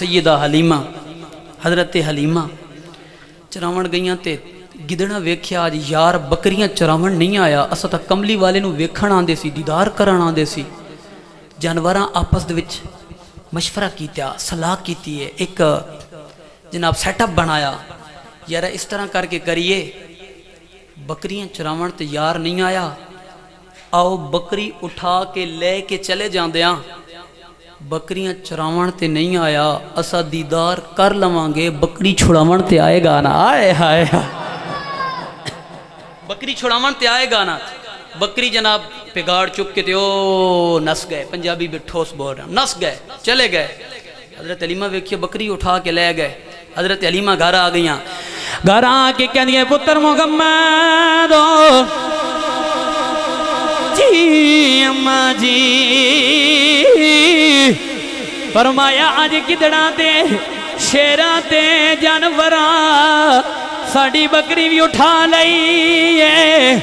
سیدہ حلیمہ حضرت حلیمہ چراون گئیاں تے گدڑا ویکھیا آج یار بکریاں چراون نہیں آیا اسا تا کملی والے نو ویکھن آندے سی دیدار کرن آندے سی جانوراں آپس دے وچ مشورہ کیتا صلاح کیتی ہے ایک جناب سیٹ اپ بنایا یار اس طرح کر کے کریے بکریاں چراون تے یار نہیں آیا آؤ بکری اٹھا کے لے کے چلے جاندیاں بکریاں چراون تے نہیں آیا اسا دیدار کر لوانگے بکری چھڑاون تے آئے گا نا آئے ہائے بکری چھڑاون تے آئے گا نا بکری جناب پگاڑ چک کے تے او نس گئے پنجابی بھی ٹھوس بول رہا نس گئے چلے گئے حضرت حلیمہ ویکھیے بکری اٹھا کے لے گئے حضرت حلیمہ گھر آ گئیاں گھر آ کے کہندیاں پتر محمد جی اماں جی فرمایا آج گدڑاں تے شیراں تے جانوراں ساڑی بکری بھی اٹھا لئی ہے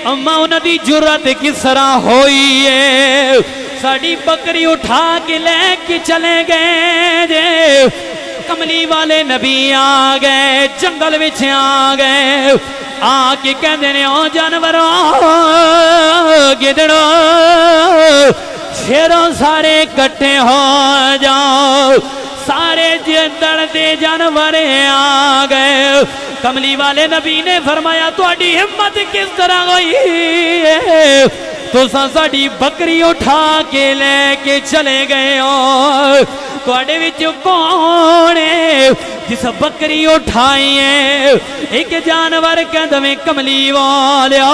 اماں انہاں دی جرات کس طرح ہوئی ہے ساڑی بکری اٹھا کے لے کے چلے گئے جے کملی والے نبی آ گئے جنگل وچ آ گئے آ کے کہندے نے او جانوراں گدڑوں شیروں سارے کٹھے ہو جاؤ سارے جندڑ دے جانور آ گئے کملی والے نبی نے فرمایا تواڈی ہمت کس طرح ہوئی ہے تساں ساڈی بکری اٹھا کے لے کے چلے گئے ہو تواڈے وچ کون ہے جس بکری اٹھائی ہے ایک جانور کہندا میں کملی والیا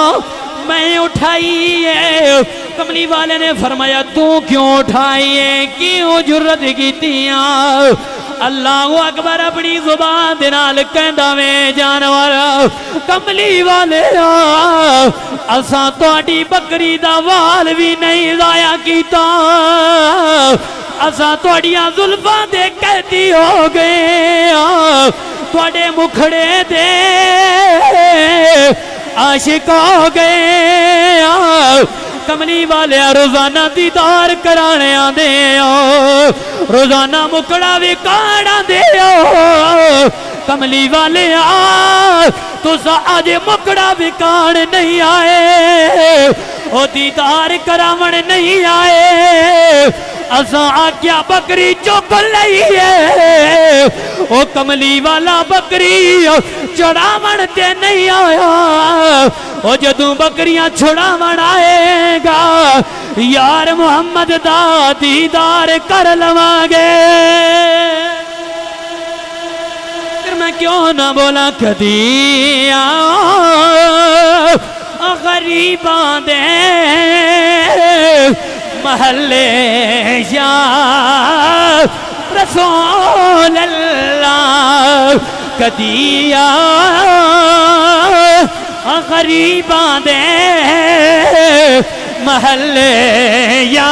میں اٹھائی ہے کملی والے نے فرمایا تو کیوں اٹھائی ہے کیوں جرت کیتیاں اللہ اکبر اپنی زبان دے نال کہندا میں جانور کملی والے اساں تہاڈی بکری دا وال بھی نہیں ضائع کیتا اساں تہاڈیاں زلفاں دے قیدی ہو گئے تہاڈے مکھڑے دے عاشق ہو گئے کملی والے روزانہ دیدار کرانے آندے روزانہ مکڑا بھی کاڑا دے کملی والے تو سا آج مکڑا بھی کان نہیں آئے او دیدار کراون نہیں آئے اساں آکیا بکری چوک لئی ہے او کملی والا بکری چڑھاون تے نہیں آیا او جدوں بکریاں چھڑاون آئے گا یار محمد دا دیدار کر لواں گے پھر میں کیوں نہ بولا کدی غریباں دے محلے یا رسول اللہ کدی غریباں دے محلے یا